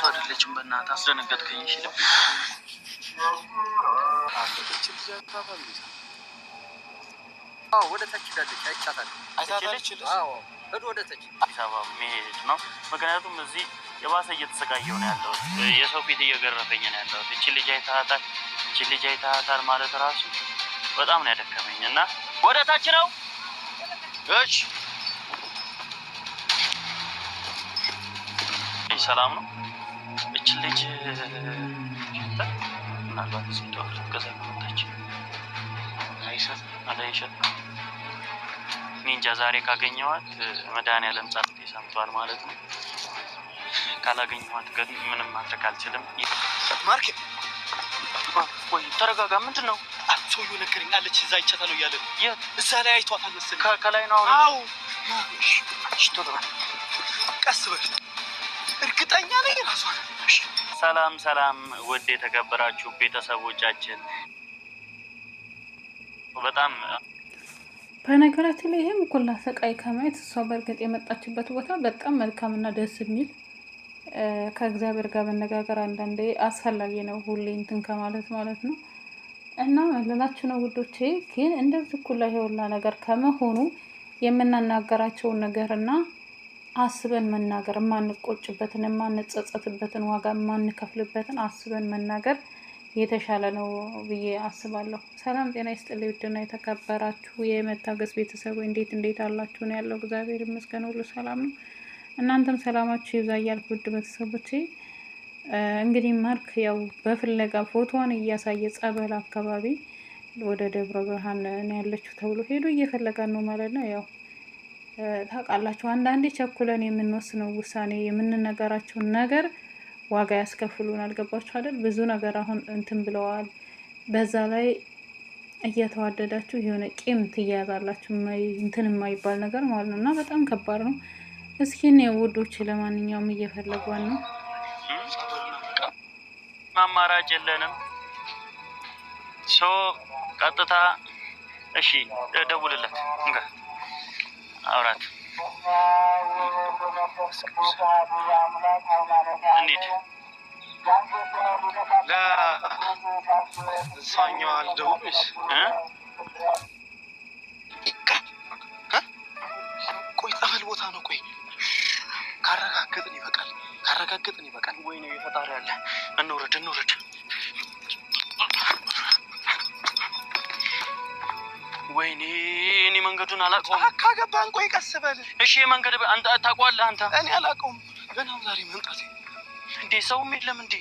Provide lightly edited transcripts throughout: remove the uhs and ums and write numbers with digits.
አይደለችም በእናትህ አስደነገጥከኝ። እሺ ልብ ወደ ታች ሄዳለች አይቻታለሁ። ሄዶ ወደ ታች አዲስ አበባ መሄድ ነው። ምክንያቱም እዚህ የባሰ እየተሰቃየሁ ነው ያለሁት። የሰው ፊት እየገረፈኝ ነው ያለሁት። እቺ ልጅ አይታታል ማለት ራሱ በጣም ነው ያደከመኝ እና ወደ ታች ነው። እሺ ሰላም ነው። እቺ ልጅ ምናልባት እዚህ ዶክተር ከዘመታች አይሻት ኒንጃ ዛሬ ካገኘኋት መድኃኒዓለም ጸሎቴ ሰምቷል ማለት ነው። ካላገኘኋት ግን ምንም ማድረግ አልችልም። ማርክ ወይ ተረጋጋ። ምንድን ነው? ሰውዬው ነገረኝ አለች። እዛ አይቻታለሁ እያለ ነው። የት? እዛ ላይ አይቷታል መሰለኝ። ከላይ ነው አሁን? አዎ። ቀስ በል እርግጠኛ ነኝ ራሷ ነች። ሰላም ውድ የተከበራችሁ ቤተሰቦቻችን በጣም በነገራችን ላይ ይሄም ኩላ ሰቃይ ከማየት እሷ በእርግጥ የመጣችበት ቦታ በጣም መልካምና ደስ የሚል ከእግዚአብሔር ጋር መነጋገር አንዳንዴ አስፈላጊ ነው። ሁሌ እንትን ከማለት ማለት ነው። እና መለላችሁ ነው ውዶቼ። ግን እንደዚህ ኩላ ይኸውላ ነገር ከመሆኑ የምናናገራቸውን ነገርና አስበን መናገር፣ የማንቆጭበትን የማንጸጸትበትን ዋጋ የማንከፍልበትን አስበን መናገር የተሻለ ነው ብዬ አስባለሁ። ሰላም ጤና ይስጥልኝ ውድና የተከበራችሁ የመታገስ ቤተሰብ እንዴት አላችሁ? ነው ያለው። እግዚአብሔር ይመስገን ሁሉ ሰላም ነው። እናንተም ሰላማችሁ ይብዛ እያልኩ ውድ ቤተሰቦቼ እንግዲህ ማርክ ያው በፍለጋ ፎቶዋን እያሳየ ጸበል አካባቢ ወደ ደብረ ብርሃን ነው ያለችው ተብሎ ሄዶ እየፈለጋን ነው ማለት ነው። ያው ታውቃላችሁ አንዳንዴ ቸኩለን የምንወስነው ውሳኔ የምንነገራቸውን ነገር ዋጋ ያስከፍሉናል። ገባችሁ አይደል? ብዙ ነገር አሁን እንትን ብለዋል። በዛ ላይ እየተዋደዳችሁ የሆነ ቂም ትያያዛላችሁ እንትን የማይባል ነገር ማለት ነው። እና በጣም ከባድ ነው። እስኪ ነው ውዶች፣ ለማንኛውም እየፈለጓን ነው። አማራጭ የለንም። ቀጥታ እሺ ደውልለት እንጋ አውራት እንዴት ለሳኛው አልደውልሽ ቆይ ጠበል ቦታ ነው። ቆይ ካረጋገጥን ይበቃል። ወይኔ የፈጣሪ ያለ እንውረድ ወይኔ እኔ መንገዱን አላውቀውም። ካገባን ቆይ ቀስ በል እሺ። መንገድ አንተ ታውቀዋለህ? አንተ እኔ አላውቀውም። ገና ዛሬ መምጣት እንዴ ሰውም የለም እንዴ?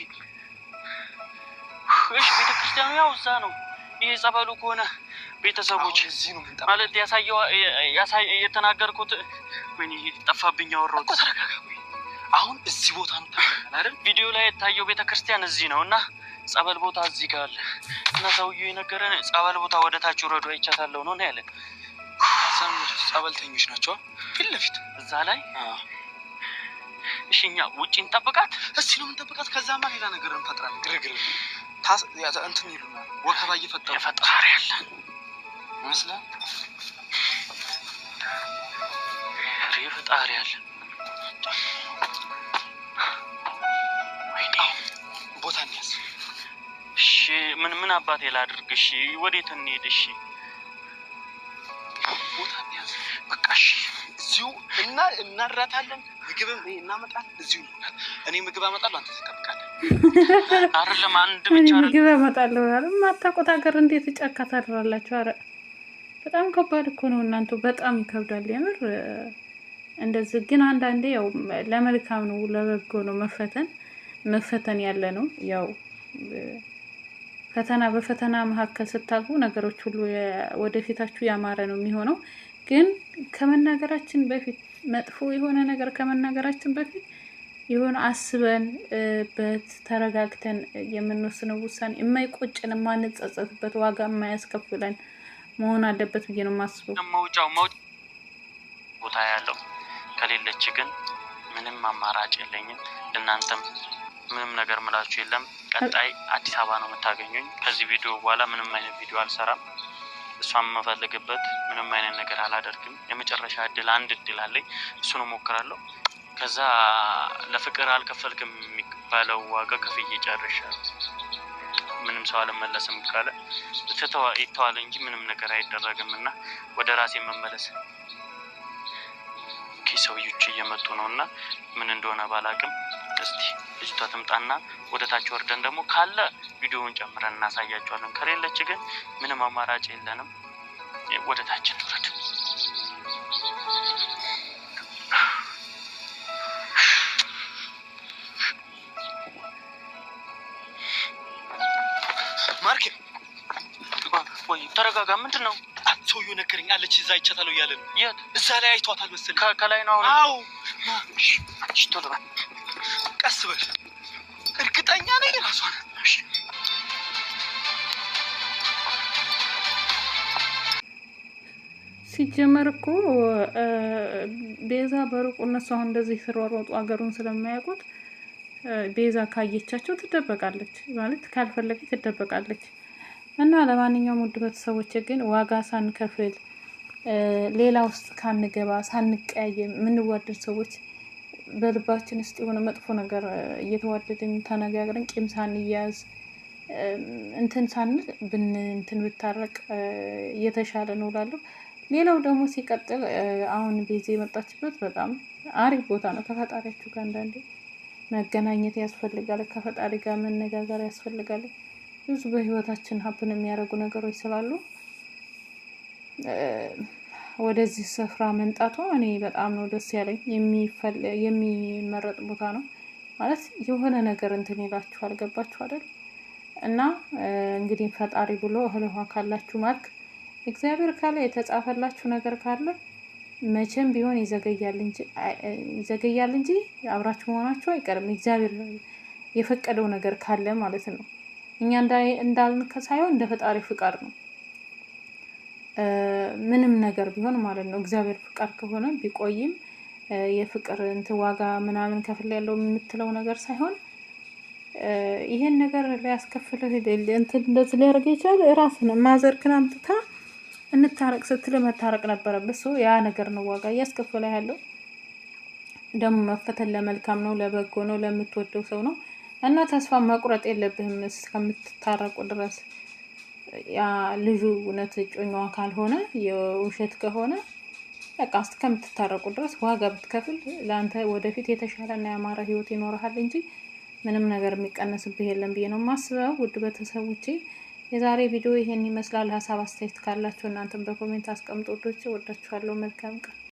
እሺ ቤተክርስቲያኑ ያው እዛ ነው። ይሄ ጸበሉ ከሆነ ቤተሰቦች እዚህ ነው ማለት የተናገርኩት ወይኔ ጠፋብኝ። አወራሁት እኮ ተረጋጋ። አሁን እዚህ ቦታ ነው አይደል? ቪዲዮ ላይ የታየው ቤተክርስቲያን እዚህ ነው እና ጸበል ቦታ እዚህ ጋር አለ እና ሰውዬው የነገረን ጸበል ቦታ ወደ ታች ወረዱ አይቻታለሁ ነው ያለን። ጸበልተኞች ናቸው ፊት ለፊት እዛ ላይ። እሺ እኛ ውጪ እንጠብቃት። እስቲ ነው እንጠብቃት። ከዛማ ሌላ ነገር እንፈጥራለን። ግርግር እንትን ይሉናል። ወከባ እየፈጠሩ ፈጣሪ ያለ ይመስላል። ፈጣሪ ያለ ቦታ እንያዝ። እሺ ምን አባቴ ላድርግ? እሺ ወዴት እንሄድ? እሺ ቦታ እንያዝ በቃ። እሺ እዚሁ እናራታለን። ምግብም እናመጣለን። እዚሁ ይሆናል። እኔ ምግብ አመጣለሁ፣ አንተ ትጠብቃለህ። አይደለም አንድ ብቻ አይደለም ምግብ አመጣለሁ አይደል? ማታውቁት ሀገር እንዴት ጫካ ታድራላችሁ? አረ በጣም ከባድ እኮ ነው እናንተ። በጣም ይከብዳል የምር። እንደዚህ ግን አንዳንዴ ያው ለመልካም ነው ለበጎ ነው መፈተን ያለ ነው። ያው ፈተና በፈተና መካከል ስታልፉ ነገሮች ሁሉ ወደፊታችሁ ያማረ ነው የሚሆነው። ግን ከመናገራችን በፊት መጥፎ የሆነ ነገር ከመናገራችን በፊት የሆነ አስበን ተረጋግተን የምንወስነው ውሳኔ የማይቆጭን የማንጸጸትበት ዋጋ የማያስከፍለን መሆን አለበት ብዬ ነው የማስበው። መውጫው ቦታ ያለው ከሌለች ግን ምንም አማራጭ የለኝም። እናንተም ምንም ነገር ምላችሁ የለም። ቀጣይ አዲስ አበባ ነው የምታገኙኝ። ከዚህ ቪዲዮ በኋላ ምንም አይነት ቪዲዮ አልሰራም። እሷን የምፈልግበት ምንም አይነት ነገር አላደርግም። የመጨረሻ አንድ እድል አለኝ። እሱን እሞክራለሁ። ከዛ ለፍቅር አልከፈልክም የሚባለው ዋጋ ከፍዬ ጨርሻለሁ። ምንም ሰው አልመለስም ካለ ይተዋል እንጂ ምንም ነገር አይደረግም እና ወደ ራሴ መመለስ። ሰውዬዎች እየመጡ ነው እና ምን እንደሆነ ባላቅም እስቲ ልጅቷ ትምጣና ወደ ታች ወርደን ደግሞ ካለ ቪዲዮውን ጨምረን እናሳያቸዋለን። ከሌለች ግን ምንም አማራጭ የለንም። ወደ ታች እንውረድ። ማርኬ ወይ ተረጋጋ። ምንድን ነው? ሰውዬው ነገረኝ አለች። እዛ አይቻታለሁ እያለ ነው። የት? እዛ ላይ አይቷታል መሰለኝ። ከላይ ነው አሁን? አዎ። ቶሎ በል፣ ቀስ በል። እርግጠኛ ነኝ ራሷ ናት። ሲጀመር እኮ ቤዛ በሩቁ እነሱ አሁን እንደዚህ ሲሯሯጡ ሀገሩን ስለማያውቁት ቤዛ ካየቻቸው ትደበቃለች፣ ማለት ካልፈለገች ትደበቃለች። እና ለማንኛውም ውድ ቤተሰቦች ግን ዋጋ ሳንከፍል ሌላ ውስጥ ካንገባ ሳንቀያየም የምንዋደድ ሰዎች በልባችን ውስጥ የሆነ መጥፎ ነገር እየተዋደድን ተነጋግረን ቂም ሳንያዝ እንትን ሳንል እንትን ብታረቅ እየተሻለ ነው እላለሁ። ሌላው ደግሞ ሲቀጥል አሁን ቤዛ የመጣችበት በጣም አሪፍ ቦታ ነው። ከፈጣሪያችሁ ጋር አንዳንዴ መገናኘት ያስፈልጋል። ከፈጣሪ ጋር መነጋገር ያስፈልጋል። ብዙ በህይወታችን ሀብን የሚያደርጉ ነገሮች ስላሉ ወደዚህ ስፍራ መንጣቷ እኔ በጣም ነው ደስ ያለኝ። የሚመረጥ ቦታ ነው ማለት የሆነ ነገር እንትን ይላችኋል። ገባችሁ አይደል? እና እንግዲህ ፈጣሪ ብሎ እህል ውሃ ካላችሁ ማርክ እግዚአብሔር ካለ የተጻፈላችሁ ነገር ካለ መቼም ቢሆን ይዘገያል እንጂ አብራችሁ መሆናችሁ አይቀርም። እግዚአብሔር የፈቀደው ነገር ካለ ማለት ነው። እኛ እንዳልን ሳይሆን እንደ ፈጣሪ ፍቃድ ነው ምንም ነገር ቢሆን ማለት ነው። እግዚአብሔር ፍቃድ ከሆነ ቢቆይም የፍቅር እንትን ዋጋ ምናምን ከፍል ያለው የምትለው ነገር ሳይሆን ይሄን ነገር ሊያስከፍልህ እንትን እንደዚህ ሊያደርግ ይችላል። ራስን ማዘርክን አምጥታ እንታረቅ ስትል መታረቅ ነበረበት። ሰው ያ ነገር ነው ዋጋ እያስከፈለ ያለው። ደግሞ መፈተን ለመልካም ነው፣ ለበጎ ነው፣ ለምትወደው ሰው ነው እና ተስፋ መቁረጥ የለብህም እስከምትታረቁ ድረስ። ያ ልጁ እውነት እጮኛዋ ካልሆነ የውሸት ከሆነ በቃ እስከምትታረቁ ድረስ ዋጋ ብትከፍል ለአንተ ወደፊት የተሻለና ያማረ ህይወት ይኖርሃል እንጂ ምንም ነገር የሚቀነስብህ የለም ብዬ ነው የማስበው። ውድ ቤተሰቦቼ የዛሬ ቪዲዮ ይሄን ይመስላል። ሀሳብ አስተያየት ካላችሁ እናንተም በኮሜንት አስቀምጡ። ወዳችኋለሁ። መልካም ቀን።